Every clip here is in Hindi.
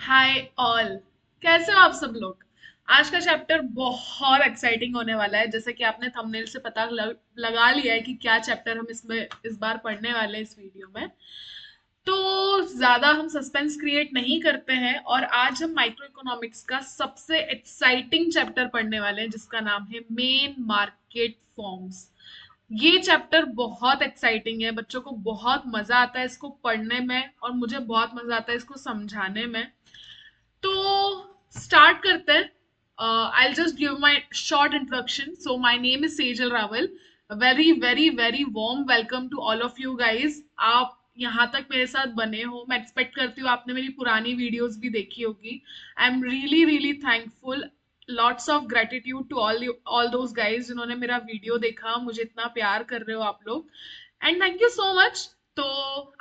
Hi all. कैसे हो आप सब लोग? आज का चैप्टर बहुत एक्साइटिंग होने वाला है। जैसे कि आपने थंबनेल से पता लगा लिया है कि क्या चैप्टर हम इसमें इस बार पढ़ने वाले हैं इस वीडियो में। तो ज्यादा हम सस्पेंस क्रिएट नहीं करते हैं और आज हम माइक्रो इकोनॉमिक्स का सबसे एक्साइटिंग चैप्टर पढ़ने वाले हैं जिसका नाम है मेन मार्केट फॉर्म्स। ये चैप्टर बहुत एक्साइटिंग है, बच्चों को बहुत मजा आता है इसको पढ़ने में और मुझे बहुत मजा आता है इसको समझाने में। तो स्टार्ट करते हैं। I just give my short introduction. So my name is Sejal Rawal. Very very very warm welcome to all of you guys. आप यहाँ तक मेरे साथ बने हो, मैं एक्सपेक्ट करती हूँ आपने मेरी पुरानी वीडियोस भी देखी होगी। I am really really thankful. Lots of gratitude to all those guys जिन्होंने मेरा वीडियो देखा, मुझे इतना प्यार कर रहे हो आप लोग, and thank you so much. So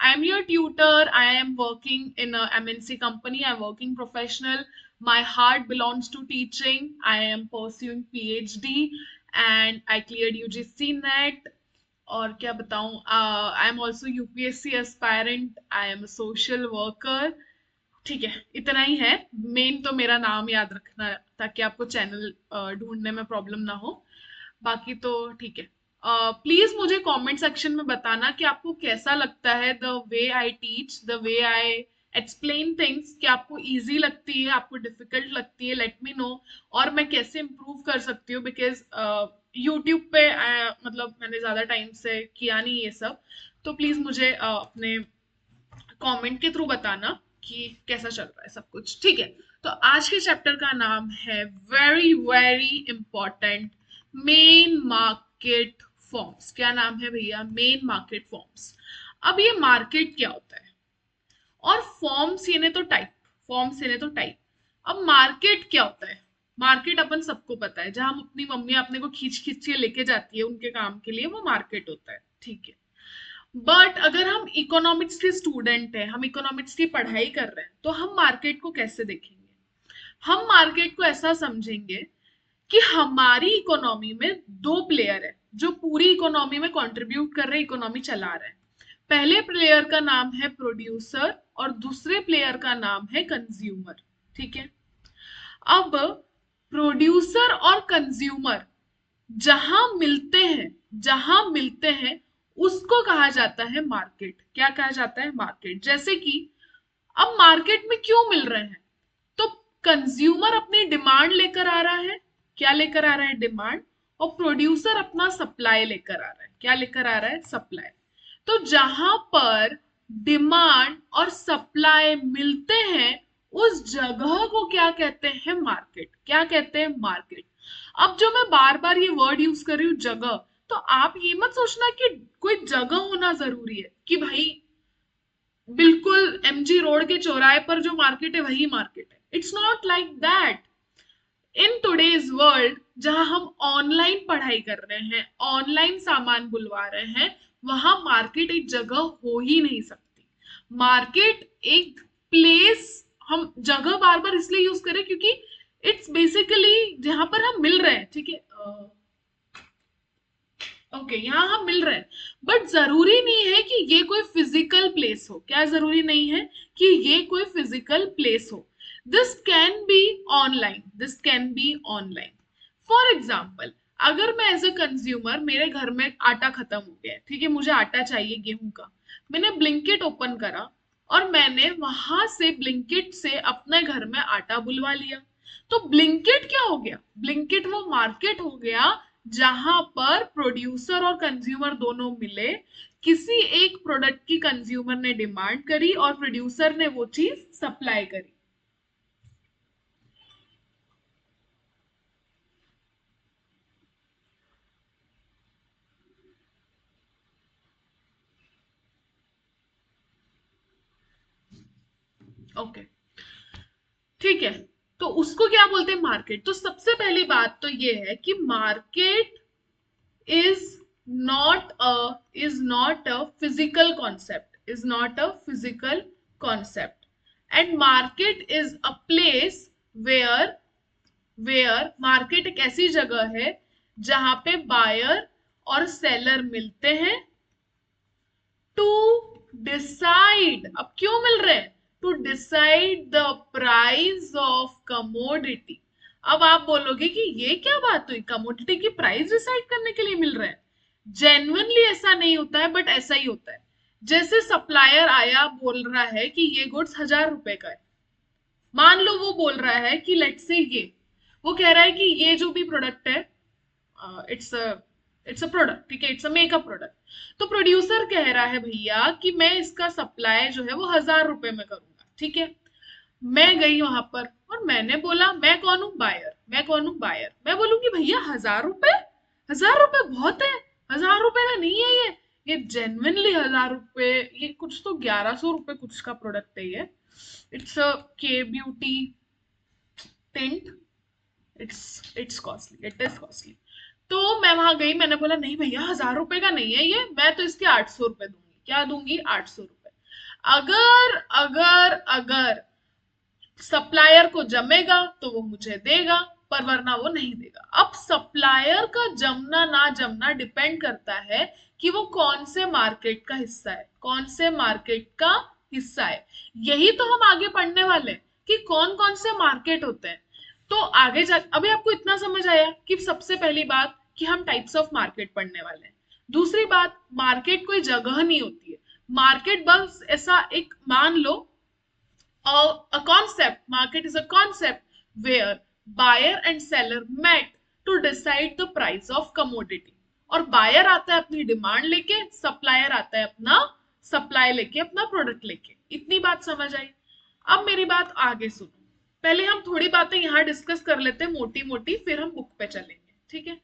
I am your tutor. I am working in a MNC company. I'm working professional. My heart belongs to teaching. I am pursuing PhD and I cleared UGC NET. और क्या बताऊं, I am also UPSC aspirant, I am social worker. ठीक है, इतना ही है। मेन तो मेरा नाम याद रखना ताकि आपको चैनल ढूंढने में प्रॉब्लम ना हो। बाकी तो ठीक है। प्लीज मुझे कमेंट सेक्शन में बताना कि आपको कैसा लगता है the way I teach, the way I explain things. कि आपको इजी लगती है, आपको डिफिकल्ट लगती है, लेट मी नो। और मैं कैसे इम्प्रूव कर सकती हूँ, बिकॉज यूट्यूब पे मतलब मैंने ज्यादा टाइम से किया नहीं ये सब। तो प्लीज मुझे अपने कमेंट के थ्रू बताना कि कैसा चल रहा है सब कुछ। ठीक है, तो आज के चैप्टर का नाम है very very important, main market forms. क्या नाम है भैया? Main market forms. अब ये मार्केट क्या होता है और फॉर्म्स यानी तो टाइप, फॉर्म्स यानी तो टाइप। अब मार्केट क्या होता है? मार्केट अपन सबको पता है, जहां हम अपनी मम्मी अपने को खींच खींच के लेके जाती है उनके काम के लिए, वो मार्केट होता है। ठीक है, बट अगर हम इकोनॉमिक्स के स्टूडेंट हैं, हम इकोनॉमिक्स की पढ़ाई कर रहे हैं, तो हम मार्केट को कैसे देखेंगे? हम मार्केट को ऐसा समझेंगे कि हमारी इकोनॉमी में दो प्लेयर है जो पूरी इकोनॉमी में कंट्रीब्यूट कर रहे, इकोनॉमी चला रहे हैं। पहले प्लेयर का नाम है प्रोड्यूसर और दूसरे प्लेयर का नाम है कंज्यूमर। ठीक है, अब प्रोड्यूसर और कंज्यूमर जहां मिलते हैं, जहां मिलते हैं उसको कहा जाता है मार्केट। क्या कहा जाता है? मार्केट। जैसे कि अब मार्केट में क्यों मिल रहे हैं? तो कंज्यूमर अपनी डिमांड लेकर आ रहा है। क्या लेकर आ रहा है? डिमांड। और प्रोड्यूसर अपना सप्लाई लेकर आ रहा है। क्या लेकर आ रहा है? सप्लाई। तो जहां पर डिमांड और सप्लाई मिलते हैं उस जगह को क्या कहते हैं? मार्केट। क्या कहते हैं? मार्केट। अब जो मैं बार बार ये वर्ड यूज कर रही हूँ, जगह, तो आप ये मत सोचना कि कोई जगह होना जरूरी है कि भाई बिल्कुल एमजी रोड के चौराहे पर जो मार्केट है वही मार्केट है। It's not like that. In today's world जहां हम ऑनलाइन पढ़ाई कर रहे हैं, ऑनलाइन सामान बुलवा रहे हैं, वहां मार्केट एक जगह हो ही नहीं सकती। मार्केट एक प्लेस, हम जगह बार बार इसलिए यूज करें क्योंकि इट्स बेसिकली जहां पर हम मिल रहे हैं। ठीक है, ओके, यहाँ हम मिल रहे हैं, बट जरूरी नहीं है कि ये कोई फिजिकल प्लेस हो। क्या जरूरी नहीं है कि ये कोई फिजिकल प्लेस हो? This can be online, this can be online. For example, अगर मैं एज अ कंज्यूमर, मेरे घर में आटा खत्म हो गया है, ठीक है, मुझे आटा चाहिए गेहूं का, मैंने ब्लिंकिट ओपन करा और मैंने वहां से ब्लिंकिट से अपने घर में आटा बुलवा लिया। तो ब्लिंकिट क्या हो गया? ब्लिंकिट वो मार्केट हो गया जहां पर प्रोड्यूसर और कंज्यूमर दोनों मिले, किसी एक प्रोडक्ट की कंज्यूमर ने डिमांड करी और प्रोड्यूसर ने वो चीज सप्लाई करी। ओके, ठीक है, तो उसको क्या बोलते हैं? मार्केट। तो सबसे पहली बात तो ये है कि market is not a physical concept, is not a physical concept, and market is a place where market एक ऐसी जगह है जहां पे बायर और सेलर मिलते हैं टू डिसाइड। अब क्यों मिल रहे हैं? To decide the price of commodity. अब आप बोलोगे कि ये क्या बात हुई, कमोडिटी की प्राइस डिसाइड करने के लिए मिल रहा है। जेन्युइनली ऐसा नहीं होता है, बट ऐसा ही होता है। जैसे सप्लायर आया बोल रहा है कि ये गुड्स 1000 रुपए का है। मान लो वो बोल रहा है कि लेट से ये, वो कह रहा है कि ये जो भी प्रोडक्ट है, इट्स इट्स अ प्रोडक्ट, ठीक है, इट्स अ मेकअप प्रोडक्ट। तो प्रोड्यूसर कह रहा है भैया कि मैं इसका सप्लाई जो है वो 1000 रुपए में करूंगा, ठीक है। मैं गई वहां पर और मैंने बोला, मैं कौन हूँ, बायर। मैं कौन हूँ, बायर। मैं बोलूंगी भैया 1000 रुपए, 1000 रुपए बहुत है, 1000 रुपए का नहीं है ये जेन्युइनली 1000 रुपए, ये कुछ तो 1100 रुपए कुछ का प्रोडक्ट है ये। इट्स अ के beauty tint, it's costly, it is costly. तो मैं वहां गई, मैंने बोला नहीं भैया 1000 रुपए का नहीं है ये, मैं तो इसके 800 रुपए दूंगी। क्या दूंगी, 800 रुपए। अगर अगर अगर सप्लायर को जमेगा तो वो मुझे देगा, पर वरना वो नहीं देगा। अब सप्लायर का जमना ना जमना डिपेंड करता है कि वो कौन से मार्केट का हिस्सा है, कौन से मार्केट का हिस्सा है। यही तो हम आगे पढ़ने वाले हैं कि कौन कौन से मार्केट होते हैं। तो आगे जा, अभी आपको इतना समझ आया कि सबसे पहली बात कि हम टाइप्स ऑफ मार्केट पढ़ने वाले हैं। दूसरी बात, मार्केट कोई जगह नहीं होती है। मार्केट बस ऐसा एक, मान लो, a concept, market is a concept where buyer and seller met to decide the price of commodity। और बायर आता है अपनी डिमांड लेके, सप्लायर आता है अपना सप्लाई लेके, अपना प्रोडक्ट लेके। इतनी बात समझ आई। अब मेरी बात आगे सुनो। पहले हम थोड़ी बातें यहाँ डिस्कस कर लेते हैं मोटी मोटी, फिर हम बुक पे चलेंगे, ठीक है।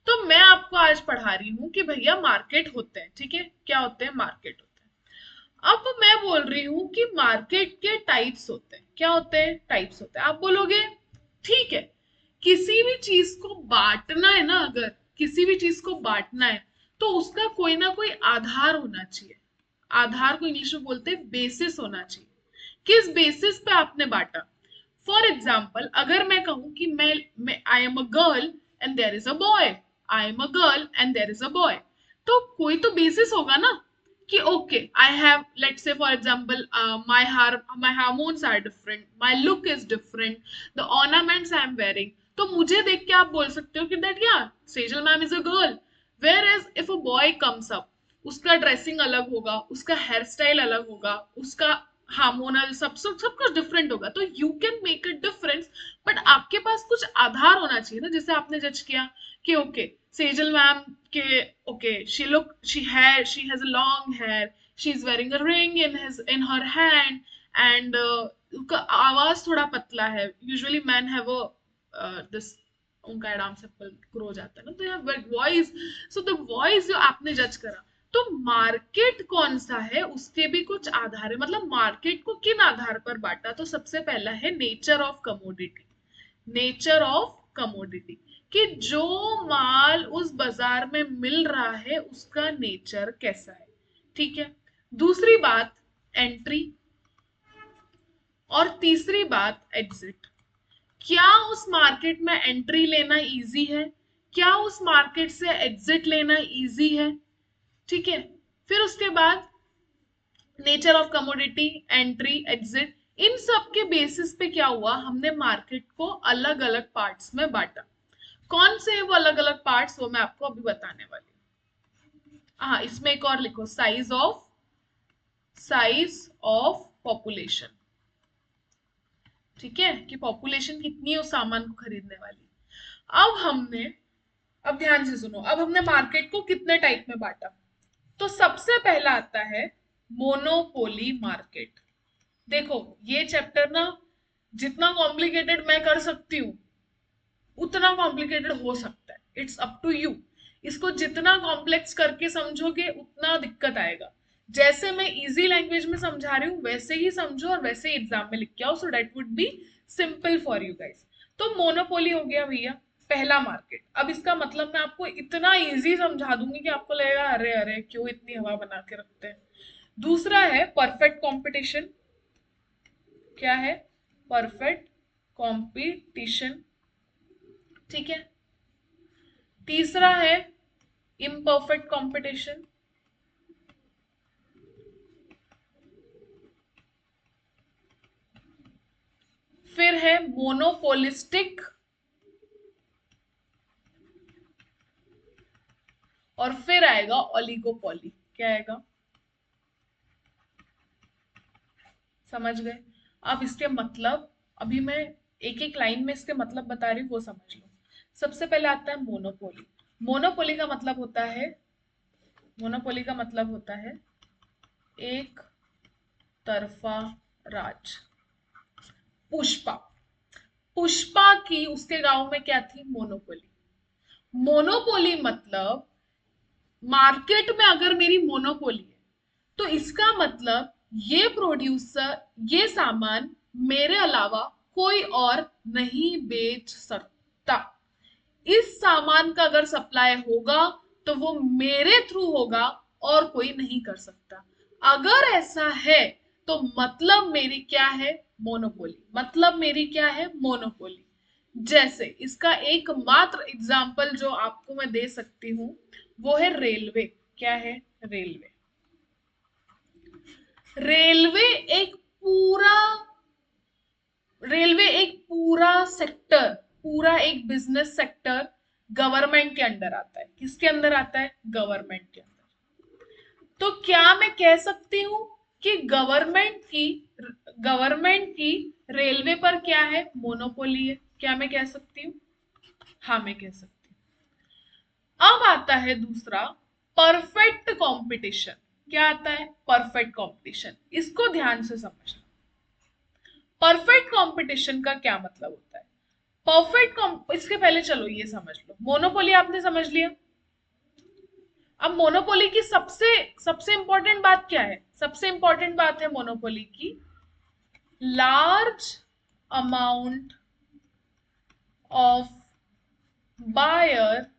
तो मैं आपको आज पढ़ा रही हूँ कि भैया मार्केट होते हैं, ठीक है, क्या होते हैं, मार्केट होते हैं। अब मैं बोल रही हूं कि मार्केट के टाइप्स होते हैं। क्या होते हैं, टाइप्स होते हैं। आप बोलोगे ठीक है, किसी भी चीज को बांटना है ना, अगर किसी भी चीज को बांटना है तो उसका कोई ना कोई आधार होना चाहिए। आधार को इंग्लिश में बोलते हैं बेसिस होना चाहिए। किस बेसिस पे आपने बांटा। फॉर एग्जाम्पल, अगर मैं कहूं कि मैं I am a girl and there is a boy, I am a girl and there is a boy, तो कोई तो बेसिस होगा ना कि okay I have, let's say for example, my hormones are different, my look is different, the ornaments I am wearing. तो मुझे देख के आप बोल सकते हो कि दैट या Sejal ma'am is a girl. Where as if a boy comes up, उसका ड्रेसिंग अलग होगा, उसका हेयर स्टाइल अलग होगा, उसका हार्मोनल सब कुछ डिफरेंट होगा, तो you can make a difference. But आपके पास कुछ आधार होना चाहिए ना, जैसे आपने जज किया कि ओके सेजल मैम के, okay she has a long hair, she is wearing a ring in her hand, and उनका आवाज थोड़ा पतला है। यूजुअली मैन हैव दिस, उनका एडाम सेप्पल ग्रो हो जाता है ना, तो यहाँ वॉइस, सो द वॉइस जो आपने जज करा। तो मार्केट कौन सा है उसके भी कुछ आधार है। मतलब मार्केट को किन आधार पर बांटा, तो सबसे पहला है nature of commodity. Nature of commodity, कि जो माल उस बाजार में मिल रहा है उसका नेचर कैसा है, ठीक है। दूसरी बात, एंट्री। और तीसरी बात, एग्जिट। क्या उस मार्केट में एंट्री लेना इजी है, क्या उस मार्केट से एग्जिट लेना इजी है, ठीक है। फिर उसके बाद nature of commodity, entry, exit, इन सब के बेसिस पे क्या हुआ, हमने मार्केट को अलग अलग पार्ट्स में बांटा। कौन से है वो अलग अलग पार्ट्स, वो मैं आपको अभी बताने वाली हूँ। हाँ, इसमें एक और लिखो, साइज ऑफ पॉपुलेशन, ठीक है, कि पॉपुलेशन कितनी है उस सामान को खरीदने वाली। अब हमने, अब ध्यान से सुनो, अब हमने मार्केट को कितने टाइप में बांटा। तो सबसे पहला आता है मोनोपोली मार्केट। देखो ये चैप्टर ना, जितना कॉम्प्लिकेटेड मैं कर सकती हूँ उतना कॉम्प्लिकेटेड हो सकता है, इट्स अप टू यू। इसको जितना कॉम्प्लेक्स करके समझोगे उतना दिक्कत आएगा। जैसे मैं इजी लैंग्वेज में समझा रही हूँ वैसे ही समझो और वैसे ही एग्जाम में लिख के आओ, so that would be simple for you guys. तो मोनोपोली हो गया भैया पहला मार्केट। अब इसका मतलब मैं आपको इतना इजी समझा दूंगी कि आपको लगेगा अरे अरे क्यों इतनी हवा बना के रखते हैं। दूसरा है परफेक्ट कंपटीशन। क्या है, परफेक्ट कंपटीशन, ठीक है। तीसरा है इम्परफेक्ट है मोनोपोलिस्टिक और फिर आएगा ओलिगोपोली। क्या आएगा? समझ गए? अब इसके मतलब अभी मैं एक एक लाइन में इसके मतलब बता रही हूँ, वो समझ लो। सबसे पहले आता है मोनोपोली। मोनोपोली का मतलब होता है, मोनोपोली का मतलब होता है एक तरफा राज। पुष्पा, पुष्पा की उसके गांव में क्या थी? मोनोपोली। मोनोपोली मतलब मार्केट में अगर मेरी मोनोपोली है तो इसका मतलब ये प्रोड्यूसर ये सामान मेरे अलावा कोई और नहीं बेच सकता। इस सामान का अगर सप्लाई होगा तो वो मेरे थ्रू होगा और कोई नहीं कर सकता। अगर ऐसा है तो मतलब मेरी क्या है? मोनोपोली। मतलब मेरी क्या है? मोनोपोली। जैसे इसका एकमात्र एग्जाम्पल जो आपको मैं दे सकती हूँ वो है रेलवे। क्या है? रेलवे। रेलवे एक पूरा रेलवे एक पूरा सेक्टर, पूरा एक बिजनेस सेक्टर गवर्नमेंट के अंडर आता है। किसके अंदर आता है? गवर्नमेंट के अंदर। तो क्या मैं कह सकती हूँ कि गवर्नमेंट की रेलवे पर क्या है? मोनोपोली है। क्या मैं कह सकती हूँ? हाँ, मैं कह सकती हूँ। अब आता है दूसरा, परफेक्ट कंपटीशन। क्या आता है? Perfect competition. इसको ध्यान से समझना। परफेक्ट कंपटीशन का क्या मतलब होता है? इसके पहले चलो ये समझ लो। मोनोपोली आपने समझ लिया। अब मोनोपोली की सबसे सबसे इंपॉर्टेंट बात क्या है? सबसे इंपॉर्टेंट बात है मोनोपोली की large amount of buyer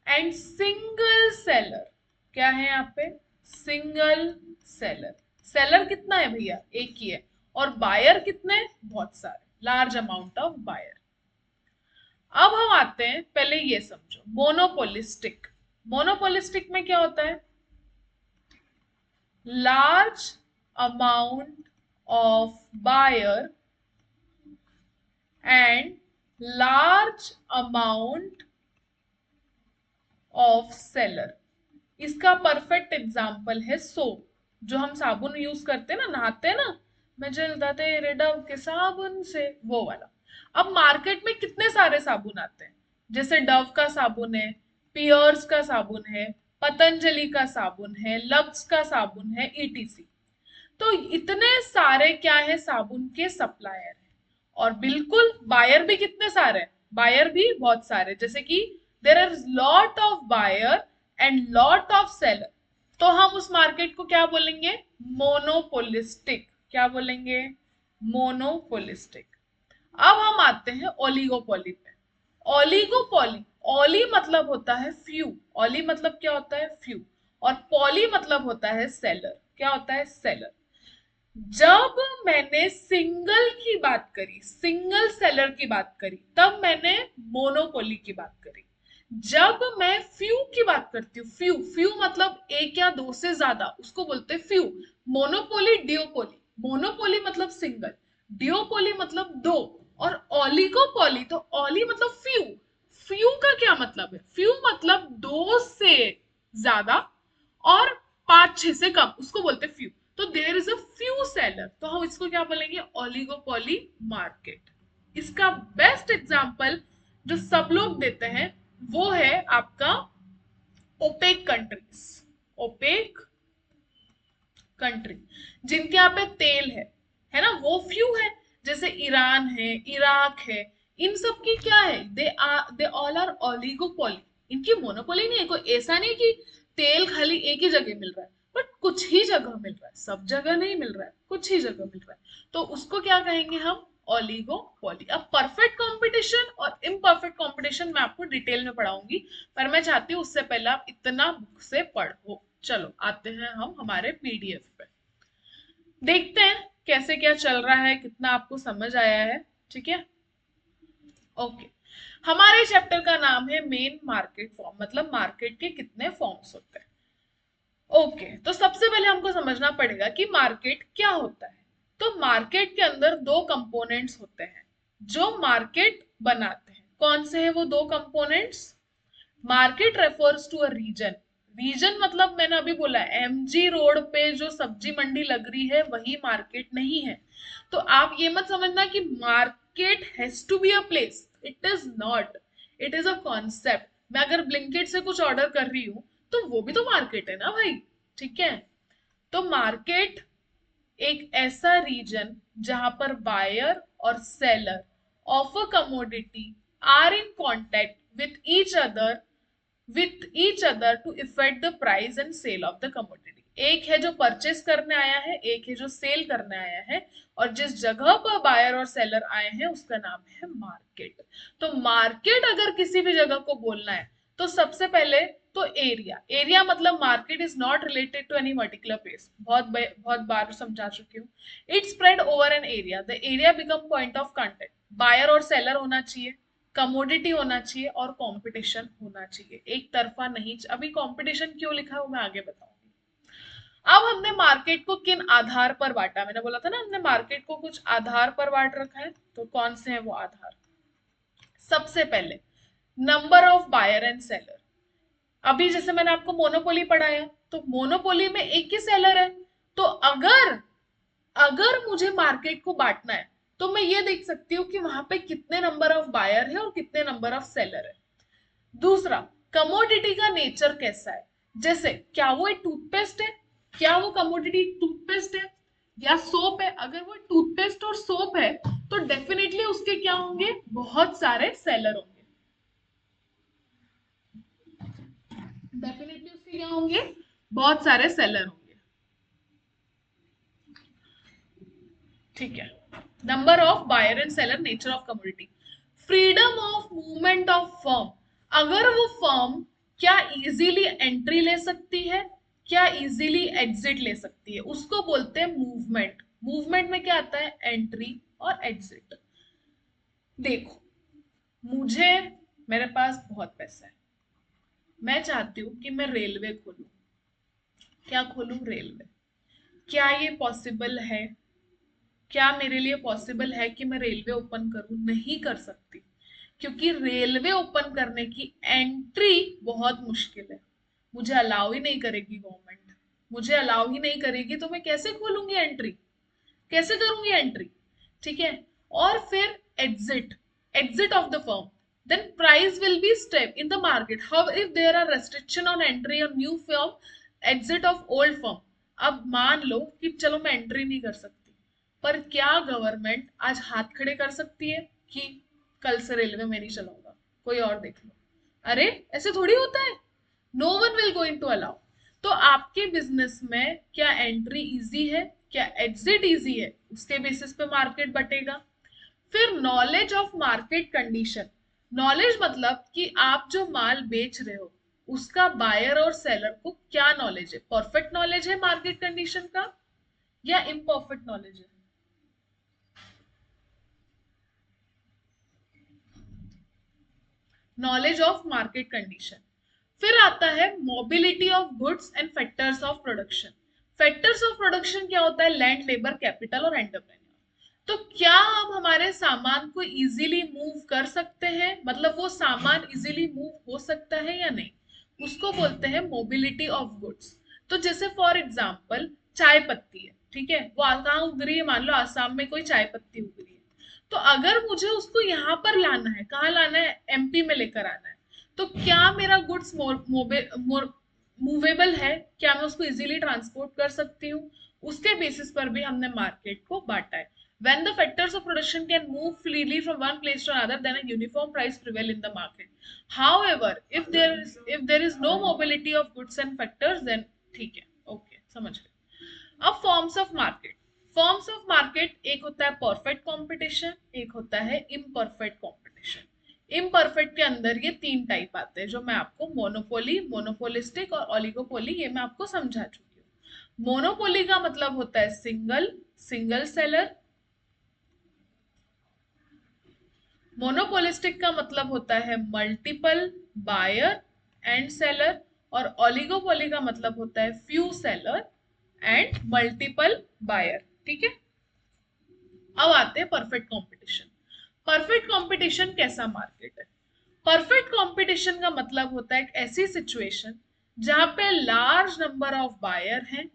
and single seller. क्या है यहाँ पे? Single seller. सेलर कितना है भैया? एक ही है। और बायर कितने? बहुत सारे। Large amount of buyer. अब हम आते हैं, पहले ये समझो मोनोपोलिस्टिक। मोनोपोलिस्टिक में क्या होता है? Large amount of buyer and large amount of seller. इसका परफेक्ट एग्जाम्पल है सोप। जो हम साबुन यूज करते हैं ना, नहाते हैं ना, मैं जलता तेरे डव के साबुन से, वो वाला। अब मार्केट में कितने सारे साबुन आते हैं, जैसे डव का साबुन है, पियर्स का साबुन है, पतंजलि का साबुन है, लक्स का साबुन है, ईटीसी। तो इतने सारे क्या है? साबुन के सप्लायर है। और बिल्कुल बायर भी कितने सारे हैं? बायर भी बहुत सारे। जैसे कि there are lot of buyer and lot of seller. तो हम उस मार्केट को क्या बोलेंगे? मोनोपोलिस्टिक। क्या बोलेंगे? मोनोपोलिस्टिक। अब हम आते हैं ओलिगोपोली पे। ओलिगोपोली, ओली मतलब होता है फ्यू। ओली मतलब क्या होता है? फ्यू। और पॉली मतलब होता है सेलर। क्या होता है? सेलर। जब मैंने सिंगल की बात करी, सिंगल सेलर की बात करी, तब मैंने मोनोपोली की बात करी। जब मैं फ्यू की बात करती हूँ, फ्यू फ्यू मतलब एक या दो से ज्यादा, उसको बोलते हैं फ्यू। मोनोपोली, डिओपोली। मोनोपोली मतलब सिंगल, डिओपोली मतलब दो, और ओलिगोपोली तो ओली मतलब फ्यू। फ्यू का क्या मतलब है? फ्यू मतलब दो से ज्यादा और पांच छह से कम, उसको बोलते हैं फ्यू। तो there is a few seller, तो हम इसको क्या बोलेंगे? Oligopoly market. इसका बेस्ट एग्जांपल जो सब लोग देते हैं वो है आपका ओपेक कंट्रीज। ओपेक कंट्री जिनके यहाँ पे तेल है ना, वो फ्यू है। जैसे ईरान है, इराक है, इन सब की क्या है? They all are oligopoly. इनकी मोनोपोली नहीं है। कोई ऐसा नहीं कि तेल खाली एक ही जगह मिल रहा है, बट कुछ ही जगह मिल रहा है, सब जगह नहीं मिल रहा है, कुछ ही जगह मिल रहा है। तो उसको क्या कहेंगे हम? ओलिगोपोली। अब परफेक्ट कंपटीशन और इम्परफेक्ट कंपटीशन मैं आपको डिटेल में पढ़ाऊंगी, पर मैं चाहती हूँ उससे पहले आप इतना बुक से पढ़ो। चलो आते हैं हम हमारे पीडीएफ पे, देखते हैं कैसे क्या चल रहा है, कितना आपको समझ आया है। ठीक है, ओके। हमारे चैप्टर का नाम है मेन मार्केट फॉर्म, मतलब मार्केट के कितने फॉर्म्स होते हैं। ओके, तो सबसे पहले हमको समझना पड़ेगा कि मार्केट क्या होता है। तो मार्केट के अंदर दो कंपोनेंट्स होते हैं जो मार्केट बनाते हैं। कौन से हैं वो दो components? Market refers to a region. Region मतलब मैंने अभी बोला एमजी रोड पे जो सब्जी मंडी लग रही है वही मार्केट नहीं है। तो आप ये मत समझना कि market has to be a place, it is not, it is a concept. मैं अगर ब्लिंकिट से कुछ ऑर्डर कर रही हूँ तो वो भी तो मार्केट है ना भाई, ठीक है। तो मार्केट एक ऐसा रीजन जहां पर बायर और seller of a commodity are in contact with each other to effect the price and sale of the commodity. एक है जो परचेस करने आया है, एक है जो सेल करने आया है, और जिस जगह पर बायर और सेलर आए हैं उसका नाम है मार्केट। तो मार्केट अगर किसी भी जगह को बोलना है तो सबसे पहले तो एरिया, एरिया मतलब market is not related to any particular place, बहुत बार समझा चुकी हूँ। It spread over an area, the area become point of contact. Buyer और सेलर होना चाहिए, कमोडिटी होना चाहिए और कंपटीशन होना चाहिए, एक तरफा नहीं। अभी कंपटीशन क्यों लिखा है वो मैं आगे बताऊंगी। अब हमने मार्केट को किन आधार पर बांटा? मैंने बोला था ना हमने मार्केट को कुछ आधार पर बांट रखा है, तो कौन से हैं वो आधार? सबसे पहले number of buyer and seller. अभी जैसे मैंने आपको मोनोपोली पढ़ाया, तो मोनोपोली में एक ही सेलर है। तो अगर अगर मुझे मार्केट को बांटना है तो मैं ये देख सकती हूँ कि वहां पे कितने नंबर ऑफ बायर है और कितने नंबर ऑफ सेलर है। दूसरा, कमोडिटी का नेचर कैसा है? जैसे क्या वो एक टूथपेस्ट है, क्या वो कमोडिटी टूथपेस्ट है या सोप है? अगर वो टूथपेस्ट और सोप है तो डेफिनेटली उसके क्या होंगे, बहुत सारे सेलर होंगे। डेफिनेटली उसके क्या होंगे, बहुत सारे सेलर होंगे, ठीक है। Number of buyer and seller, nature of commodity, freedom of movement of firm. अगर वो फर्म क्या इजीली एंट्री ले सकती है, क्या इजीली एग्जिट ले सकती है, उसको बोलते हैं मूवमेंट। मूवमेंट में क्या आता है, एंट्री और एग्जिट। देखो, मुझे, मेरे पास बहुत पैसा है, मैं चाहती हूँ कि मैं रेलवे खोलूं। क्या खोलूं, रेलवे। क्या ये पॉसिबल है? क्या मेरे लिए पॉसिबल है कि मैं रेलवे ओपन करूं? नहीं कर सकती, क्योंकि रेलवे ओपन करने की एंट्री बहुत मुश्किल है, मुझे अलाउ ही नहीं करेगी गवर्नमेंट, मुझे अलाउ ही नहीं करेगी, तो मैं कैसे खोलूंगी एंट्री, कैसे करूंगी एंट्री, ठीक है। और फिर exit, exit of the firm, then price will be step in the market. How if there are restriction on entry of new firm, exit of old firm? अब मान लो कि चलो मैं एंट्री नहीं कर सकती, पर क्या गवर्नमेंट आज हाथ खड़े कर सकती है कि कल से रेलवे में नहीं चलाऊंगा, कोई और देख लो? अरे ऐसे थोड़ी होता है, no one will going to allow. तो आपके बिजनेस में क्या एंट्री इजी है, क्या एग्जिट इजी है, उसके बेसिस पे मार्केट बटेगा। फिर knowledge of market condition. Knowledge मतलब कि आप जो माल बेच रहे हो उसका बायर और सेलर को क्या नॉलेज है, परफेक्ट नॉलेज है मार्केट कंडीशन का या इम्परफेक्ट नॉलेज है? Knowledge of market condition. फिर आता है mobility of goods and factors of production. Factors of production क्या होता है, लैंड, लेबर, कैपिटल और एंटरप्रेन्योर। तो क्या हम हमारे सामान को इजीली मूव कर सकते हैं, मतलब वो सामान इजीली मूव हो सकता है या नहीं, उसको बोलते हैं मोबिलिटी ऑफ गुड्स। तो जैसे फॉर एग्जाम्पल चाय पत्ती है, ठीक है, वो कहाँ उग रही है, मान लो आसाम में कोई चाय पत्ती उग रही है, तो अगर मुझे उसको यहाँ पर लाना है, कहाँ लाना है, एमपी में लेकर आना है, तो क्या मेरा गुड्स मूवेबल है, क्या मैं उसको इजीली ट्रांसपोर्ट कर सकती हूँ? उसके बेसिस पर भी हमने मार्केट को बांटा है। When the factors of production can move freely from one place to another, then a uniform price prevail in the market. However, if there is no mobility of goods and factors, then ठीक है, ओके, समझ गए। अब forms of market. Forms of market, एक होता है परफेक्ट कंपटीशन, एक होता है इम्परफेक्ट कंपटीशन। इम्परफेक्ट के अंदर ये तीन टाइप आते हैं जो मैं आपको मोनोपोली, मोनोपोलिस्टिक और ओलिगोपोली, ये मैं आपको समझा चुकी हूँ। मोनोपोली का मतलब होता है सिंगल, सिंगल सेलर। मोनोपोलिस्टिक का मतलब होता है मल्टीपल बायर एंड सेलर, और ओलिगोपोली का मतलब होता है few seller and multiple buyer, ठीक है। अब आते हैं परफेक्ट कंपटीशन। परफेक्ट कंपटीशन कैसा मार्केट है? परफेक्ट कंपटीशन का मतलब होता है एक ऐसी सिचुएशन जहां पे लार्ज नंबर ऑफ बायर हैं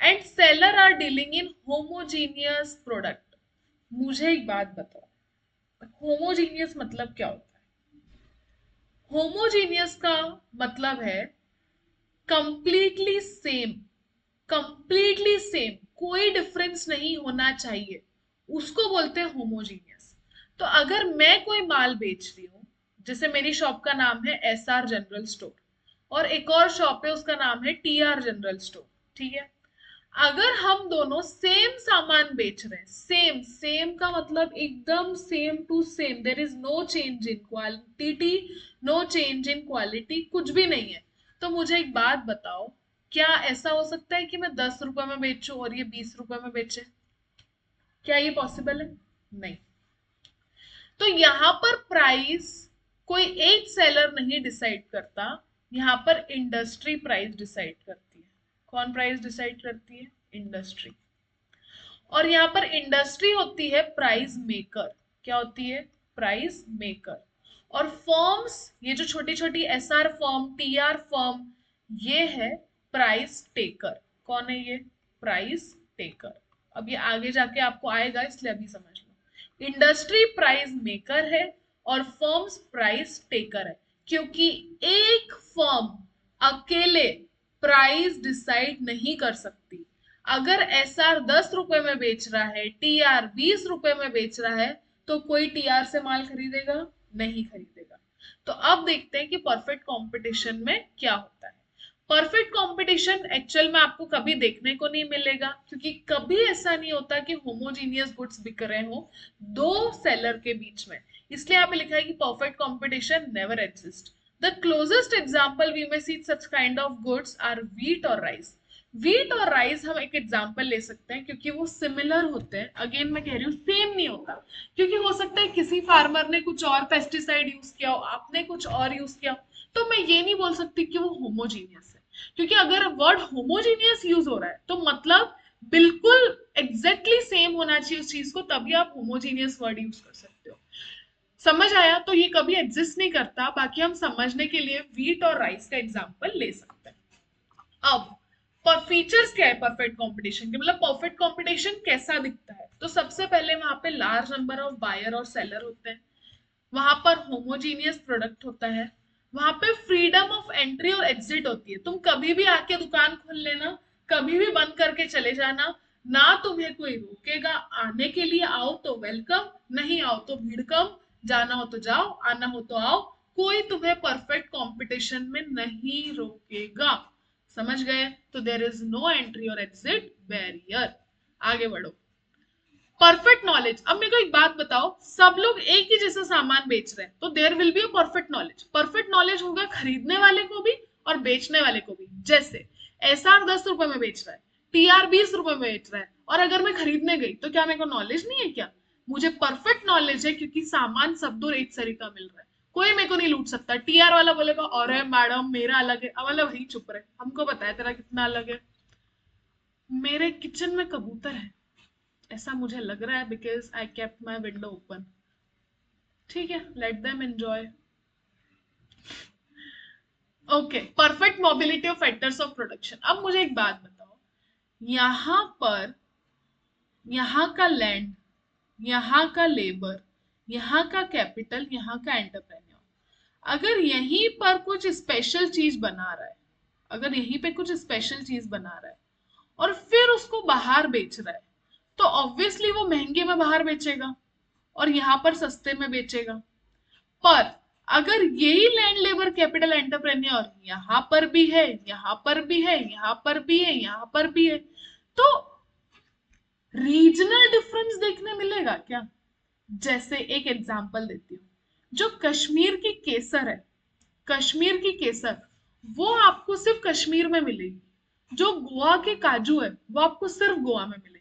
and seller are dealing in homogeneous product. मुझे एक बात बताओ, होमोजीनियस मतलब क्या होता है? होमोजीनियस का मतलब है कंप्लीटली सेम, कंप्लीटली सेम, कोई डिफरेंस नहीं होना चाहिए, उसको बोलते हैं होमोजीनियस। तो अगर मैं कोई माल बेच रही हूँ, जैसे मेरी शॉप का नाम है SR जनरल स्टोर और एक और शॉप है उसका नाम है TR जनरल स्टोर, ठीक है? अगर हम दोनों सेम सामान बेच रहे हैं, सेम सेम का मतलब एकदम same to same, there is no change in quantity, no change in quality, कुछ भी नहीं है, तो मुझे एक बात बताओ, क्या ऐसा हो सकता है कि मैं 10 रुपए में बेचूं और ये 20 रुपए में बेचे? क्या ये पॉसिबल है? नहीं। तो यहाँ पर प्राइस कोई एक सेलर नहीं डिसाइड करता, यहाँ पर इंडस्ट्री प्राइस डिसाइड करती है। कौन प्राइस डिसाइड करती है? इंडस्ट्री। और यहाँ पर इंडस्ट्री होती है प्राइस मेकर। क्या होती है? Price maker. और फर्म्स, ये जो छोटी छोटी SR फर्म, TR फर्म, ये है प्राइस टेकर। कौन है ये? Price taker. अब ये आगे जाके आपको आएगा, इसलिए अभी समझ लो। इंडस्ट्री प्राइस मेकर है और फर्म्स प्राइस टेकर है, क्योंकि एक फर्म अकेले प्राइस डिसाइड नहीं कर सकती। अगर SR 10 रुपए में बेच रहा है, TR 20 रुपए में बेच रहा है, तो कोई TR से माल खरीदेगा? नहीं खरीदेगा। तो अब देखते हैं कि परफेक्ट कंपटीशन में क्या होता है। परफेक्ट कंपटीशन एक्चुअल में आपको कभी देखने को नहीं मिलेगा, क्योंकि कभी ऐसा नहीं होता कि होमोजीनियस गुड्स बिक रहे हो दो सेलर के बीच में। इसलिए यहाँ पे लिखा है कि perfect competition never exist. The closest example we may see such kind of goods are wheat और राइस। व्हीट और राइस हम एक एग्जाम्पल ले सकते हैं, क्योंकि वो सिमिलर होते हैं। अगेन मैं कह रही हूँ सेम नहीं होता, क्योंकि हो सकता है किसी फार्मर ने कुछ और पेस्टिसाइड यूज किया हो, आपने कुछ और यूज किया हो, तो मैं ये नहीं बोल सकती कि वो होमोजीनियस है। क्योंकि अगर वर्ड होमोजीनियस यूज हो रहा है तो मतलब बिल्कुल एग्जैक्टली सेम होना चाहिए उस चीज को, तभी आप होमोजीनियस वर्ड यूज कर सकते हो। समझ आया? तो ये कभी एग्जिस्ट नहीं करता। बाकी हम समझने के लिए व्हीट और राइस का एग्जाम्पल ले सकते हैं। अब पर फीचर्स क्या है परफेक्ट कंपटीशन के, मतलब परफेक्ट कंपटीशन कैसा दिखता है? तो सबसे पहले वहां पे लार्ज नंबर ऑफ बायर और सेलर होते हैं, वहां पर होमोजीनियस प्रोडक्ट होता है, वहां पे फ्रीडम ऑफ एंट्री और एग्जिट होती है। तुम कभी भी आके दुकान खोल लेना, कभी भी बंद करके चले जाना, ना तुम्हें कोई रोकेगा। आने के लिए आओ तो वेलकम, नहीं आओ तो भीड़ कम, जाना हो तो जाओ, आना हो तो आओ, कोई तुम्हें परफेक्ट कंपटीशन में नहीं रोकेगा। समझ गए? तो देर इज नो एंट्री और एग्जिट बैरियर। आगे बढ़ो। Perfect knowledge. अब मेरे को एक बात बताओ, सब लोग एक ही जैसा सामान बेच रहे हैं तो there will be a perfect knowledge. Perfect knowledge होगा खरीदने वाले को भी और बेचने वाले को भी। जैसे SR 10 रुपए में बेच रहा है, TR 20 रुपए में बेच रहा है, और अगर मैं खरीदने गई तो क्या मेरे को नॉलेज नहीं है क्या? मुझे परफेक्ट नॉलेज है, क्योंकि सामान सब दूर एक सरी का मिल रहा है, कोई मेरे को नहीं लूट सकता। TR वाला बोलेगा अरे मैडम मेरा अलग है, मतलब वही चुप रहे, हमको बताया तेरा कितना अलग है। मेरे किचन में कबूतर है, ऐसा मुझे लग रहा है, because I kept my window open. ठीक है, let them enjoy. Okay, perfect mobility of factors of production. अब मुझे एक बात बताओ, यहाँ पर यहाँ का लैंड, यहाँ का लेबर, यहाँ का कैपिटल, यहाँ का एंटरप्रेन्योर, अगर यहीं पर कुछ स्पेशल चीज बना रहा है, अगर यहीं पे कुछ स्पेशल चीज बना रहा है और फिर उसको बाहर बेच रहा है, तो ऑब्वियसली वो महंगे में बाहर बेचेगा और यहाँ पर सस्ते में बेचेगा। पर अगर यही लैंड लेबर कैपिटल एंटरप्रेन्योर यहाँ पर भी है, यहाँ पर भी है, यहाँ पर भी है, यहाँ पर भी है, तो रीजनल डिफरेंस देखने मिलेगा क्या? जैसे एक एग्जांपल देती हूँ, जो कश्मीर की केसर है, कश्मीर की केसर, वो आपको सिर्फ कश्मीर में मिलेगी। जो गोवा के काजू है वो आपको सिर्फ गोवा में मिलेंगे।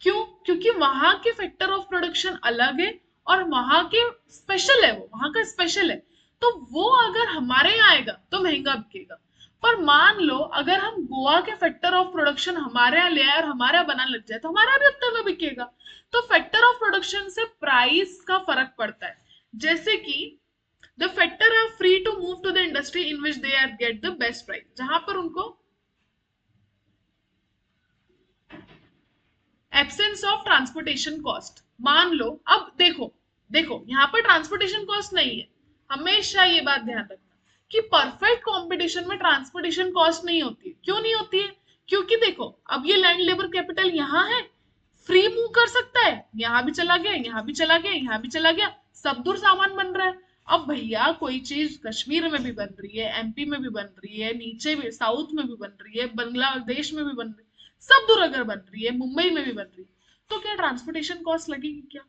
क्यों? क्योंकि वहां के फैक्टर ऑफ प्रोडक्शन अलग है और वहां के स्पेशल है, वो वहां का स्पेशल है। तो वो अगर हमारे यहाँ आएगा तो महंगा बिकेगा, पर मान लो अगर हम गोवा के फैक्टर ऑफ प्रोडक्शन हमारे यहाँ ले आए और हमारे यहाँ बनाने लग जाए तो हमारे यहाँ भी उतने में बिकेगा। तो फैक्टर ऑफ प्रोडक्शन से प्राइस का फर्क पड़ता है। जैसे कि the factor are free to move to the industry in which they are get the best price, जहां पर उनको एब्सेंस ऑफ ट्रांसपोर्टेशन कॉस्ट। मान लो, अब देखो देखो यहाँ पर ट्रांसपोर्टेशन कॉस्ट नहीं है। हमेशा ये बात ध्यान रखना कि परफेक्ट कंपटीशन में ट्रांसपोर्टेशन कॉस्ट नहीं होती है। क्यों नहीं होती है? क्योंकि देखो अब ये लैंड लेबर कैपिटल यहाँ है, फ्री मूव कर सकता है, यहाँ भी चला गया, यहाँ भी चला गया, यहाँ भी चला गया, सब दूर सामान बन रहा है। अब भैया कोई चीज कश्मीर में भी बन रही है, एमपी में भी बन रही है, नीचे भी साउथ में भी बन रही है, बांग्लादेश में भी बन रही है, सब दूर अगर बन रही है, मुंबई में भी बन रही है, तो क्या ट्रांसपोर्टेशन कॉस्ट लगेगी क्या?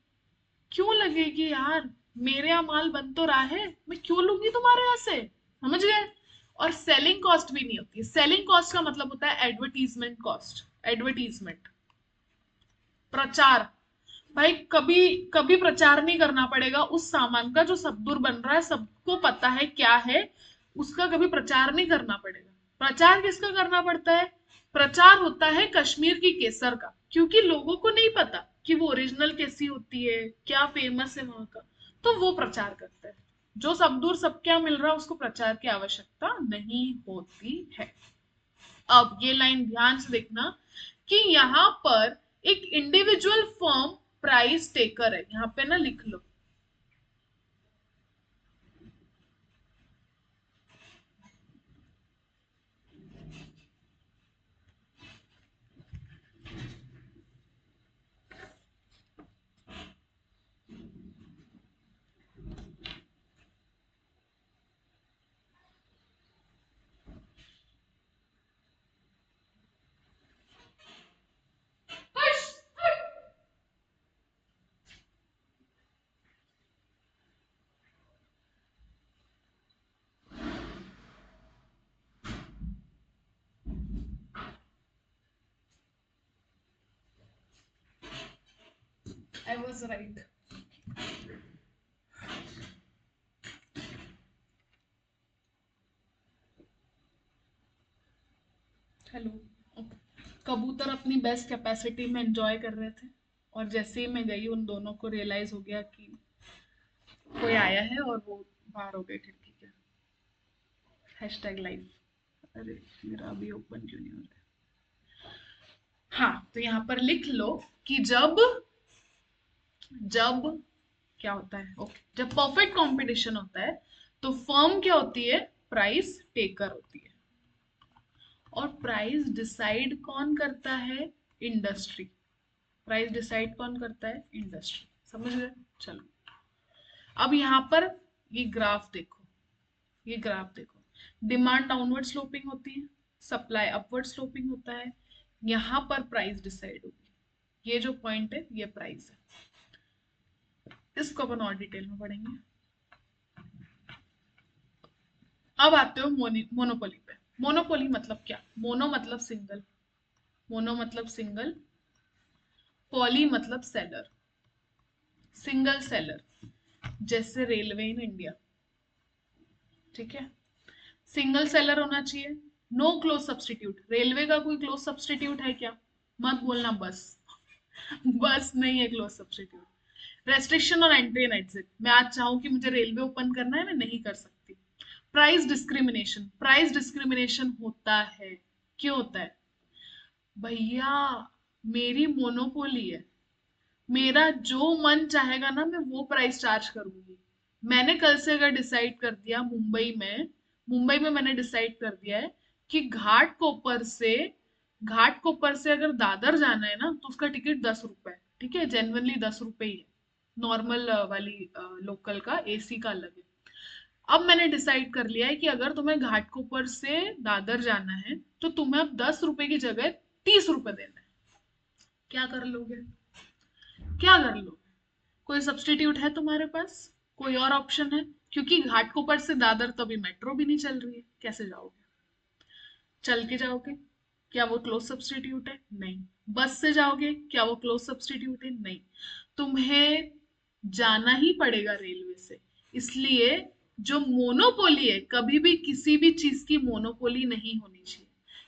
क्यों लगेगी यार? मेरे यहाँ माल बन तो रहा है, मैं क्यों लूंगी तुम्हारे यहाँ से? समझ गए? और सेलिंग कॉस्ट भी नहीं होती है। सेलिंग कॉस्ट का मतलब होता है एडवर्टीजमेंट कॉस्ट। एडवर्टीजमेंट, प्रचार। भाई कभी कभी प्रचार नहीं करना पड़ेगा उस सामान का जो सब दूर बन रहा है, सबको पता है क्या है, उसका कभी प्रचार नहीं करना पड़ेगा। प्रचार किसका करना पड़ता है? प्रचार होता है कश्मीर की केसर का, क्योंकि लोगों को नहीं पता कि वो ओरिजिनल कैसी होती है, क्या फेमस है वहां का, तो वो प्रचार करता है। जो सब दूर सब क्या मिल रहा है उसको प्रचार की आवश्यकता नहीं होती है। अब ये लाइन ध्यान से देखना कि यहाँ पर एक इंडिविजुअल फर्म प्राइस टेकर है, यहाँ पे ना लिख लो। I was right. हेलो। कबूतर अपनी बेस्ट कैपेसिटी में एंजॉय कर रहे थे, और जैसे ही मैं गई उन दोनों को रियलाइज हो गया कि कोई आया है और वो बाहर हो गए खिड़की के। Hashtag live. अरे मेरा अभी ओपन क्यों नहीं हो रहा है? हाँ, तो यहाँ पर लिख लो कि जब जब क्या होता है, ओके, जब परफेक्ट कंपटीशन होता है तो फर्म क्या होती है? प्राइस टेकर होती है। और प्राइस डिसाइड कौन करता है? इंडस्ट्री। प्राइस डिसाइड कौन करता है? इंडस्ट्री। समझ गए? चलो, अब यहाँ पर ये ग्राफ देखो, ये ग्राफ देखो। डिमांड डाउनवर्ड स्लोपिंग होती है, सप्लाई अपवर्ड स्लोपिंग होता है, यहाँ पर प्राइस डिसाइड होगी। ये जो पॉइंट है ये प्राइस है। इसको अपन और डिटेल में पढ़ेंगे। अब आते हो मोनोपोली पे। मोनोपोली मतलब क्या? मोनो मतलब सिंगल, मोनो मतलब सिंगल, पॉली मतलब सेलर। सिंगल सेलर, जैसे रेलवे इन इंडिया, ठीक है, सिंगल सेलर होना चाहिए। No close substitute. रेलवे का कोई क्लोज सब्सटीट्यूट है क्या? मत बोलना बस। बस नहीं है क्लोज सब्सटीट्यूट। रेस्ट्रिक्शन और एंट्री एंड एग्जिट, मैं आज चाहूँ कि मुझे रेलवे ओपन करना है, मैं नहीं कर सकती। प्राइस डिस्क्रिमिनेशन, प्राइस डिस्क्रिमिनेशन होता है। क्यों होता है? भैया मेरी मोनोपोली है, मेरा जो मन चाहेगा ना मैं वो प्राइस चार्ज करूंगी। मैंने कल से अगर डिसाइड कर दिया मुंबई में मैंने डिसाइड कर दिया है कि घाट कोपर से अगर दादर जाना है ना तो उसका टिकट 10 रुपए है। ठीक है, जेनवनली 10 रुपए ही है। नॉर्मल वाली लोकल का, एसी का अलग है। अब मैंने डिसाइड कर लिया है कि अगर तुम्हें घाटकोपर से दादर जाना है तो तुम्हें अब 10 रुपए की जगह 30 रुपए देना है। क्या कर लोगे? क्या कर लोगे? कोई सब्स्टिट्यूट है तुम्हारे पास? कोई और ऑप्शन है? क्योंकि घाटकोपर से दादर तो अभी मेट्रो भी नहीं चल रही है, कैसे जाओगे? चल के जाओगे? क्या वो क्लोज सब्स्टिट्यूट है? नहीं। बस से जाओगे? क्या वो क्लोज सब्स्टिट्यूट है? नहीं। तुम्हें जाना ही पड़ेगा रेलवे से। इसलिए जो मोनोपोली है, कभी भी किसी भी चीज की मोनोपोली नहीं होनी चाहिए।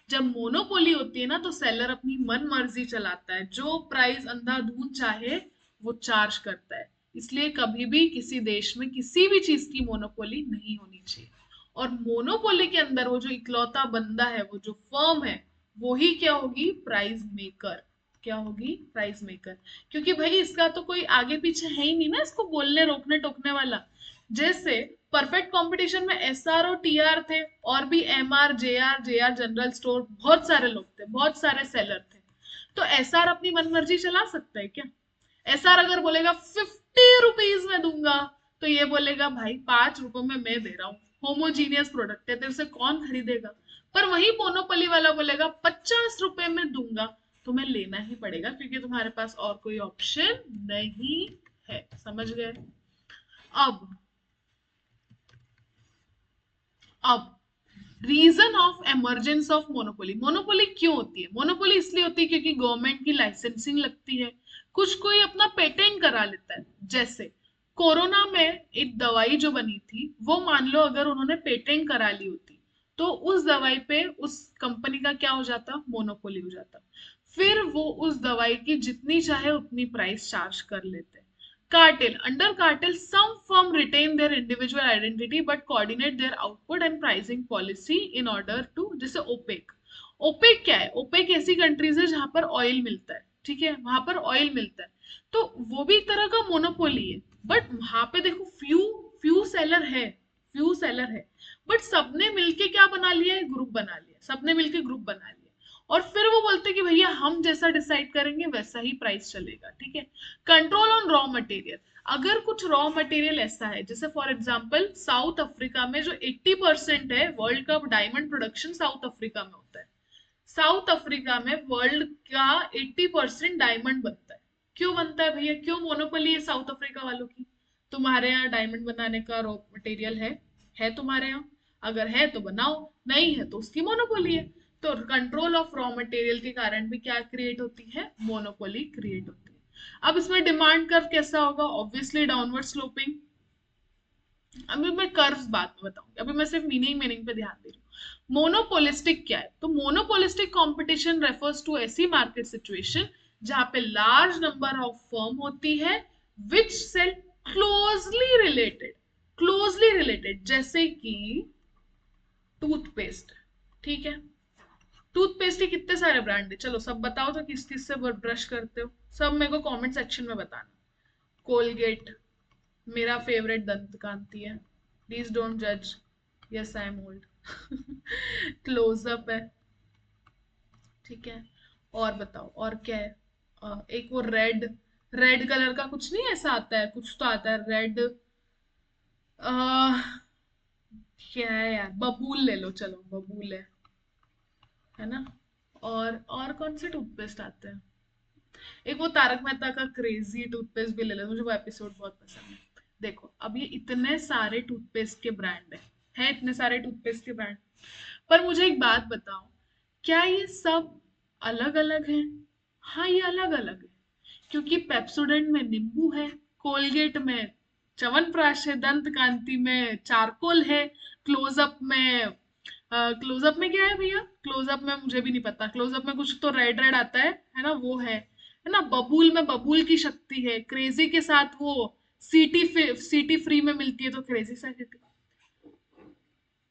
जब मोनोपोली होती है ना, तो सेलर अपनी मन मर्जी चलाता है, जो प्राइस अंधाधुंध चाहे वो चार्ज करता है। इसलिए कभी भी किसी देश में किसी भी चीज की मोनोपोली नहीं होनी चाहिए। और मोनोपोली के अंदर वो जो इकलौता बंदा है, वो जो फर्म है, वो ही क्या होगी, प्राइस मेकर। क्या होगी, प्राइस मेकर। क्योंकि भाई इसका तो कोई आगे पीछे है ही नहीं ना इसको बोलने रोकने टोकने वाला। जैसे परफेक्ट कंपटीशन में एसआर और टीआर थे, और भी MR, JR, JR general store, बहुत सारे लोग थे, बहुत सारे सेलर थे। तो एसआर अपनी मनमर्जी चला सकता है क्या? एसआर अगर बोलेगा 50 रुपीज में दूंगा, तो ये बोलेगा भाई 5 रुपए में मैं दे रहा हूँ, होमोजीनियस प्रोडक्ट है, तेरे से कौन खरीदेगा? पर वही मोनोपोली वाला बोलेगा 50 रुपए में दूंगा, तुम्हें लेना ही पड़ेगा, क्योंकि तुम्हारे पास और कोई ऑप्शन नहीं है। समझ गए? अब अब reason of emergence of monopoly. Monopoly क्यों होती है? मोनोपोली इसलिए होती है क्योंकि गवर्नमेंट की लाइसेंसिंग लगती है, कुछ कोई अपना पेटेंट करा लेता है। जैसे कोरोना में एक दवाई जो बनी थी, वो मान लो अगर उन्होंने पेटेंट करा ली होती, तो उस दवाई पे उस कंपनी का क्या हो जाता, मोनोपोली हो जाता। फिर वो उस दवाई की जितनी चाहे उतनी प्राइस चार्ज कर लेते। Cartel. Under cartel, some firm retain their individual identity but coordinate their output and pricing policy in order to, जैसे ओपेक। ओपेक क्या है? ओपेक ऐसी कंट्रीज है जहां पर ऑयल मिलता है, ठीक है, वहां पर ऑयल मिलता है, तो वो भी एक तरह का मोनोपोली है। बट वहां पे देखो फ्यू फ्यू सेलर है, फ्यू सेलर है, बट सबने मिलके क्या बना लिया है, ग्रुप बना लिया, सबने मिलके ग्रुप बना लिया। और फिर वो बोलते हैं कि भैया हम जैसा डिसाइड करेंगे वैसा ही प्राइस चलेगा, ठीक है। Control on raw material. अगर कुछ रॉ मटेरियल ऐसा है, जैसे फॉर एग्जांपल साउथ अफ्रीका में जो 80% है वर्ल्ड का डायमंड प्रोडक्शन साउथ अफ्रीका में होता है। साउथ अफ्रीका में वर्ल्ड का 80% डायमंड बनता है। क्यों बनता है भैया? क्यों मोनोपोली है साउथ अफ्रीका वालों की? तुम्हारे यहाँ डायमंड बनाने का रॉ मटेरियल है तुम्हारे यहाँ? अगर है तो बनाओ, नहीं है तो उसकी मोनोपोली है। तो कंट्रोल ऑफ रॉ मटेरियल के कारण भी क्या क्रिएट होती है, मोनोपोली क्रिएट होती है। अब इसमें डिमांड कर्व कैसा होगा? Obviously downward sloping. अभी मैं कर्व्स बाद में बताऊंगी, अभी मैं सिर्फ मीनिंग मीनिंग पे ध्यान दे रही हूँ। मोनोपोलिस्टिक क्या है? तो मोनोपोलिस्टिक कंपटीशन रेफर्स टू ऐसी मार्केट सिचुएशन जहां पे लार्ज नंबर ऑफ फर्म होती है which sell closely related, closely related, जैसे कि टूथपेस्ट, ठीक है। टूथपेस्ट के कितने सारे ब्रांड है, चलो सब बताओ तो किस किस से ब्रश करते हो, सब मेरे को कमेंट सेक्शन में बताना। कोलगेट मेरा फेवरेट दंत कांति है, प्लीज डोंट जज, yes I am old. Closeup है, ठीक है। और बताओ और क्या है? एक वो रेड, रेड कलर का कुछ नहीं ऐसा आता है, कुछ तो आता है रेड, क्या है यार, बबूल ले लो, चलो बबूल है ना। और कौन से टूथपेस्ट आते हैं? एक वो तारक मेहता का क्रेजी टूथपेस्ट भी ले लो, मुझे वो एपिसोड बहुत पसंद है। देखो अब ये इतने सारे टूथपेस्ट के ब्रांड है इतने सारे टूथपेस्ट के ब्रांड, पर मुझे एक बात बताओ, क्या ये सब अलग अलग हैं? हाँ ये अलग अलग है, क्योंकि पेप्सोडेंट में नींबू है, कोलगेट में च्यवनप्राश है, दंत कांति में चारकोल है, क्लोजअप में क्लोजअप में क्या है भैया? क्लोजअप में मुझे भी नहीं पता, क्लोजअप में कुछ तो रेड रेड आता है ना, वो है ना। बबूल में बबूल की शक्ति है, क्रेजी के साथ वो सीटी फ्री में मिलती है, तो क्रेजी सा सिटी।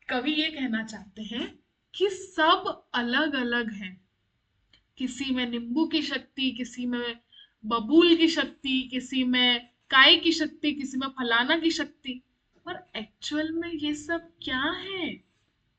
कवि ये कहना चाहते हैं कि सब अलग अलग हैं, किसी में नींबू की शक्ति, किसी में बबूल की शक्ति, किसी में काय की शक्ति, किसी में फलाना की शक्ति, पर एक्चुअल में ये सब क्या है?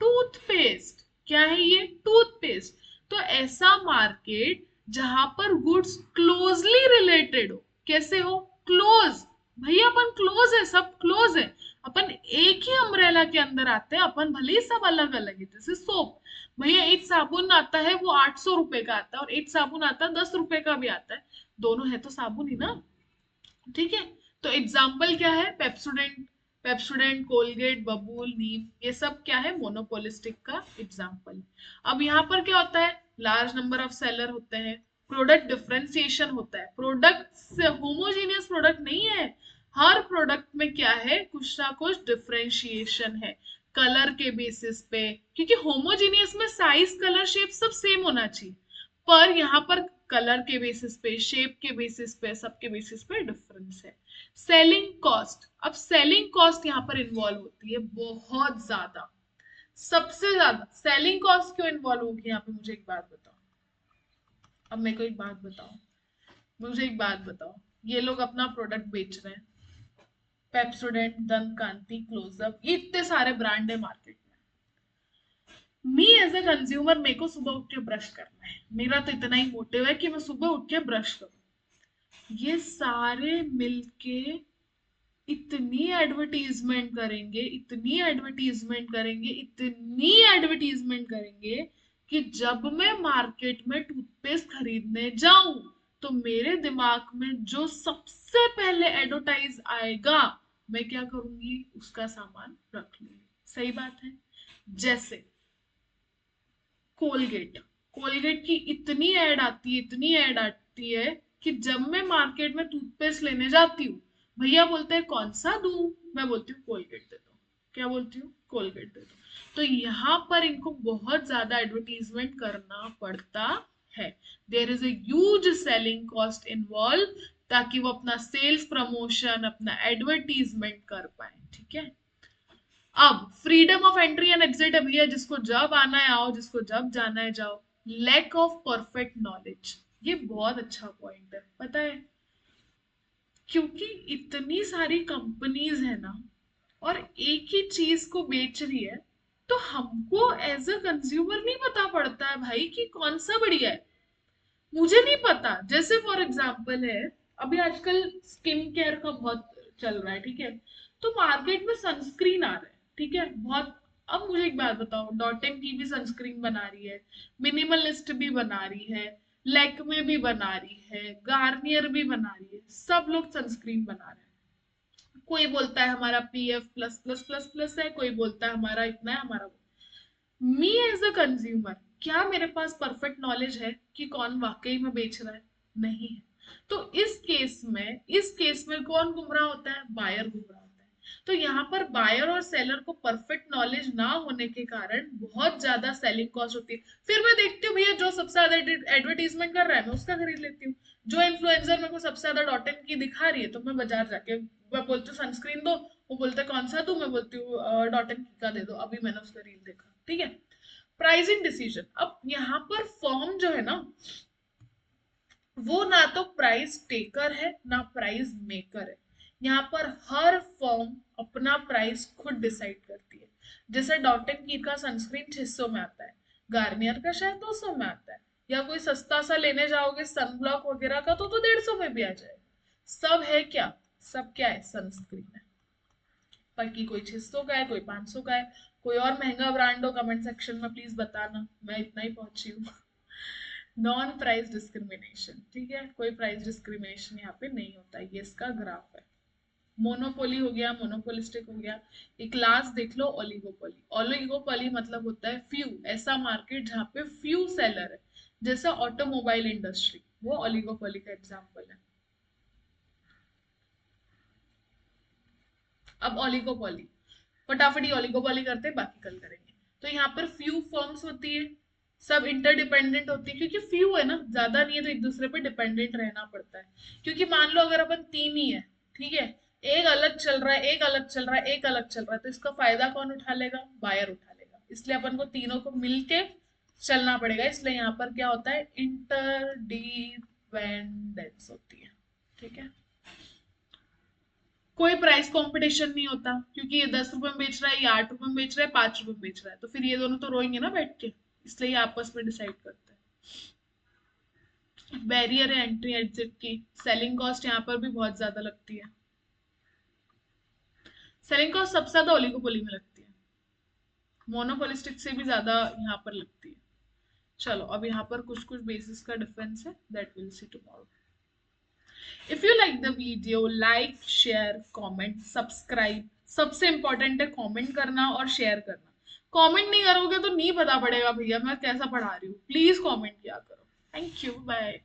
टूथपेस्ट। क्या है ये? टूथपेस्ट। तो ऐसा मार्केट जहां पर गुड्स क्लोजली रिलेटेड हो। कैसे हो? क्लोज। भैया अपन क्लोज है, सब क्लोज है, अपन एक ही अम्ब्रेला के अंदर आते हैं, अपन भले ही सब अलग अलग है। जैसे सोप, भैया एक साबुन आता है वो 800 रुपए का आता है, और एक साबुन आता है 10 रुपए का भी आता है, दोनों है तो साबुन ही ना, ठीक है। तो एग्जाम्पल क्या है? पेप्सोडेंट, पेप्सोडेंट, कोलगेट, बबूल, नीम, ये सब क्या है? मोनोपोलिस्टिक का एग्जाम्पल। अब यहाँ पर क्या होता है? लार्ज नंबर ऑफ सेलर होते हैं, प्रोडक्ट डिफरेंशिएशन होता है, प्रोडक्ट से होमोजीनियस प्रोडक्ट नहीं है, हर प्रोडक्ट में क्या है, कुछ ना कुछ डिफरेंशिएशन है कलर के बेसिस पे, क्योंकि होमोजीनियस में साइज कलर शेप सब सेम होना चाहिए, पर यहाँ पर कलर के बेसिस पे, शेप के बेसिस पे, सबके बेसिस पे डिफरेंस है। सेलिंग कॉस्ट, अब सेलिंग कॉस्ट यहाँ पर इन्वॉल्व होती है बहुत ज्यादा, सबसे ज्यादा सेलिंग कॉस्ट क्यों इन्वॉल्व होगी यहाँ पे, मुझे एक बात बताओ। अब मेरे को एक बात बताओ, मुझे एक बात बताओ, ये लोग अपना प्रोडक्ट बेच रहे हैं, पेप्सोडेंट, दंत कांति, क्लोजअप, इतने सारे ब्रांड है मार्केट में। मी एज ए कंज्यूमर, मेरे को सुबह उठ के ब्रश करना है, मेरा तो इतना ही मोटिव है कि मैं सुबह उठ के ब्रश करूं। ये सारे मिलके इतनी एडवर्टीजमेंट करेंगे, इतनी एडवर्टीजमेंट करेंगे, इतनी एडवर्टीजमेंट करेंगे कि जब मैं मार्केट में टूथपेस्ट खरीदने जाऊं तो मेरे दिमाग में जो सबसे पहले एडवर्टाइज आएगा, मैं क्या करूंगी, उसका सामान रख लूंगी। सही बात है। जैसे कोलगेट, कोलगेट की इतनी ऐड आती है, इतनी ऐड आती है कि जब मैं मार्केट में टूथपेस्ट लेने जाती हूँ, भैया बोलते हैं कौन सा दूं, मैं बोलती हूँ कोलगेट दे दो। क्या बोलती हूँ, कोलगेट दे दो। तो यहाँ पर इनको बहुत ज्यादा एडवर्टीजमेंट करना पड़ता है। There is a huge selling cost involve, ताकि वो अपना सेल्स प्रमोशन, अपना एडवर्टीजमेंट कर पाए। ठीक है। अब freedom of entry and exit है भैया, जिसको जब आना है आओ, जिसको जब जाना है जाओ। लैक ऑफ परफेक्ट नॉलेज, ये बहुत अच्छा पॉइंट है, पता है, क्योंकि इतनी सारी कंपनीज है ना, और एक ही चीज को बेच रही है, तो हमको एज अ कंज्यूमर नहीं पता पड़ता है भाई कि कौन सा बढ़िया है। मुझे नहीं पता। जैसे फॉर एग्जाम्पल है, अभी आजकल स्किन केयर का बहुत चल रहा है, ठीक है, तो मार्केट में सनस्क्रीन आ रहा है, ठीक है, बहुत। अब मुझे एक बात बताओ, डॉटेन की भी सनस्क्रीन बना रही है, मिनिमलिस्ट भी बना रही है, लैक्मे भी बना रही है, गार्नियर भी बना रही है, सब लोग सनस्क्रीन बना रहे हैं। कोई बोलता है हमारा PF plus plus plus plus है, कोई बोलता है हमारा इतना है, हमारा मी एज अ कंज्यूमर, क्या मेरे पास परफेक्ट नॉलेज है कि कौन वाकई में बेच रहा है? नहीं है। तो इस केस में कौन गुमराह होता है, बायर गुमराह होता है। तो यहाँ पर बायर और सेलर को परफेक्ट नॉलेज ना होने के कारण बहुत ज्यादा सेलिंग कॉस्ट होती है। फिर मैं देखती हूँ भैया जो सबसे ज्यादा एडवर्टीजमेंट कर रहा है, मैं उसका खरीद लेती हूँ। जो इन्फ्लुएंसर मेरे को सबसे ज्यादा डॉट इन की दिखा रही है, तो मैं बाजार जाके मैं बोलती हूँ सनस्क्रीन दो, वो बोलते हैं कौन सा दूं, मैं बोलती हूँ डॉट इन का दे दो, अभी मैंने उसका रील देखा। ठीक है। प्राइसिंग डिसीजन, अब यहाँ पर फॉर्म जो है ना, वो ना तो प्राइस टेकर है ना प्राइस मेकर है। यहाँ पर हर फॉर्म अपना प्राइस खुद डिसाइड करती है। जैसे डॉट एंड की का सनस्क्रीन 600 में आता है, गार्नियर का शायद 200 में आता है, या कोई सस्ता सा लेने जाओगे सनब्लॉक वगैरह का तो 150 में भी आ जाएगा। सब है क्या, सब क्या है, सनस्क्रीन है। बाकी कोई 600 का है, कोई 500 का है, कोई और महंगा ब्रांड हो कमेंट सेक्शन में प्लीज बताना, मैं इतना ही पहुंची हूँ। नॉन प्राइस डिस्क्रिमिनेशन, ठीक है, कोई प्राइस डिस्क्रिमिनेशन यहाँ पे नहीं होता, ये इसका ग्राफ है। मोनोपोली हो गया, मोनोपोलिस्टिक हो गया। एक लास्ट देख लो, ओलिगोपोली। ओलिगोपोली मतलब होता है फ्यू, ऐसा मार्केट जहाँ पे फ्यू सेलर है, जैसा ऑटोमोबाइल इंडस्ट्री, वो ओलिगोपोली का एग्जाम्पल है। अब ओलिगोपोली, फटाफट ही ओलिगोपोली करते हैं, बाकी कल करेंगे। तो यहाँ पर फ्यू फर्म्स होती है, सब इंटरडिपेंडेंट होती है, क्योंकि फ्यू है ना, ज्यादा नहीं है, तो एक दूसरे पे डिपेंडेंट रहना पड़ता है। क्योंकि मान लो अगर अपन तीन ही है, ठीक है, एक अलग चल रहा है, एक अलग चल रहा है, एक अलग चल रहा है, तो इसका फायदा कौन उठा लेगा, बायर उठा लेगा। इसलिए अपन को तीनों को मिलके चलना पड़ेगा। इसलिए यहाँ पर क्या होता है, इंटरडिपेंडेंस होती है। ठीक है। कोई प्राइस कंपटीशन नहीं होता, क्योंकि ये 10 रुपए में बेच रहा है, ये 8 रुपए में बेच रहा है, 5 रुपए में बेच रहा है, तो फिर ये दोनों तो रोएंगे ना बैठ के। इसलिए ये आपस में डिसाइड करते हैं। बैरियर है एंट्री एग्जिट की, सेलिंग कॉस्ट यहाँ पर भी बहुत ज्यादा लगती है। सेलिंग कॉस्ट सबसे ज्यादा ओलिगोपोली में लगती है, मोनोपोलिस्टिक से भी ज्यादा यहाँ पर लगती है। चलो अब यहाँ पर कुछ कुछ बेसिस का डिफरेंस है, that will see tomorrow. If you like the video, like share comment subscribe, सबसे इंपॉर्टेंट है कमेंट करना और शेयर करना। कमेंट नहीं करोगे तो नहीं पता पड़ेगा भैया मैं कैसा पढ़ा रही हूँ, प्लीज कमेंट किया करो। Thank you, bye.